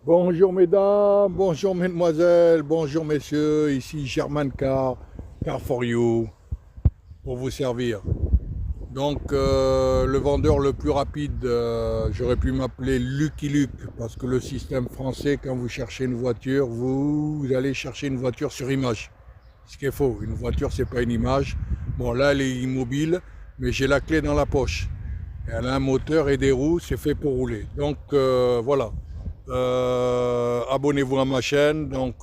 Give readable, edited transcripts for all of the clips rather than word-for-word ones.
Bonjour mesdames, bonjour mesdemoiselles, bonjour messieurs, ici German Car, Car for You, pour vous servir. Donc le vendeur le plus rapide, j'aurais pu m'appeler Lucky Luke, parce que le système français, quand vous cherchez une voiture, vous allez chercher une voiture sur image. Ce qui est faux, une voiture c'est pas une image. Bon là elle est immobile, mais j'ai la clé dans la poche. Elle a un moteur et des roues, c'est fait pour rouler. Donc voilà. Abonnez-vous à ma chaîne. Donc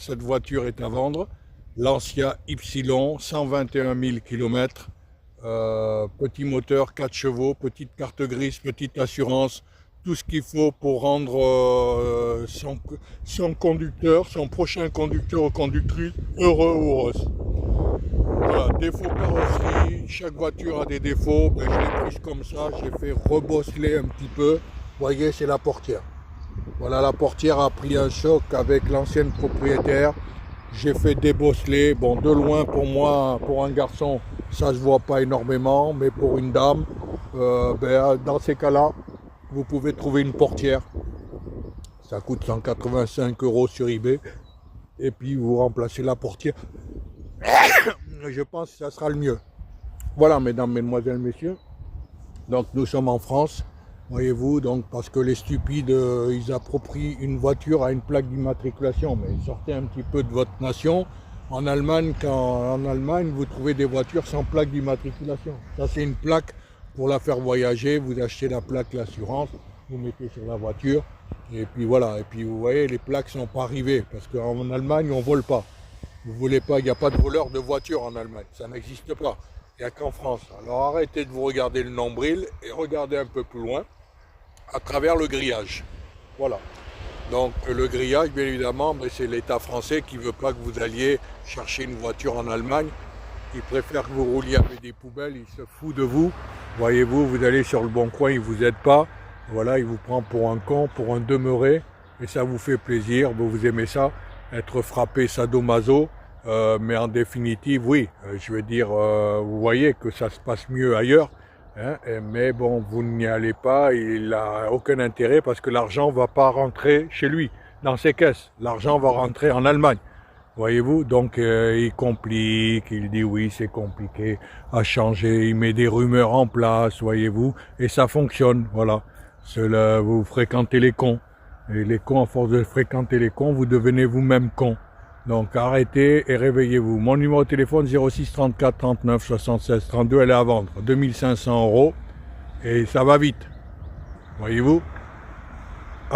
cette voiture est à vendre. Lancia Y, 121 000 km. Petit moteur, 4 chevaux, petite carte grise, petite assurance. Tout ce qu'il faut pour rendre son conducteur, son prochain conducteur ou conductrice heureux ou heureuse. Voilà, défaut carrosserie, chaque voiture a des défauts, ben, je l'ai prise comme ça, j'ai fait rebosseler un petit peu. Vous voyez, c'est la portière. Voilà, la portière a pris un choc avec l'ancienne propriétaire. J'ai fait débosseler. Bon, de loin pour moi, pour un garçon, ça se voit pas énormément, mais pour une dame, ben, dans ces cas-là, vous pouvez trouver une portière. Ça coûte 185 € sur eBay. Et puis vous remplacez la portière. Je pense que ça sera le mieux. Voilà, mesdames, mesdemoiselles, messieurs. Donc nous sommes en France, voyez-vous, donc parce que les stupides, ils approprient une voiture à une plaque d'immatriculation. Mais sortez un petit peu de votre nation. En Allemagne, en Allemagne, vous trouvez des voitures sans plaque d'immatriculation. Ça, c'est une plaque pour la faire voyager. Vous achetez la plaque, l'assurance, vous mettez sur la voiture. Et puis voilà, et puis vous voyez, les plaques ne sont pas arrivées. Parce qu'en Allemagne, on ne vole pas. Vous voulez pas, il n'y a pas de voleur de voiture en Allemagne. Ça n'existe pas. Il n'y a qu'en France. Alors arrêtez de vous regarder le nombril et regardez un peu plus loin à travers le grillage. Voilà. Donc le grillage, bien évidemment, c'est l'État français qui ne veut pas que vous alliez chercher une voiture en Allemagne. Il préfère que vous rouliez avec des poubelles, il se fout de vous. Voyez-vous, vous allez sur le bon coin, il ne vous aide pas. Voilà, il vous prend pour un con, pour un demeuré. Et ça vous fait plaisir, vous aimez ça, être frappé sadomaso. Mais en définitive, oui, je veux dire, vous voyez que ça se passe mieux ailleurs. Hein, mais bon, vous n'y allez pas, il n'a aucun intérêt parce que l'argent ne va pas rentrer chez lui, dans ses caisses. L'argent va rentrer en Allemagne. Voyez-vous, donc il complique, il dit oui, c'est compliqué à changer, il met des rumeurs en place, voyez-vous, et ça fonctionne, voilà. Cela, vous fréquentez les cons. Et les cons, à force de fréquenter les cons, vous devenez vous-même con. Donc arrêtez et réveillez-vous. Mon numéro de téléphone 06 34 39 76 32, elle est à vendre. 2500 € et ça va vite. Voyez-vous.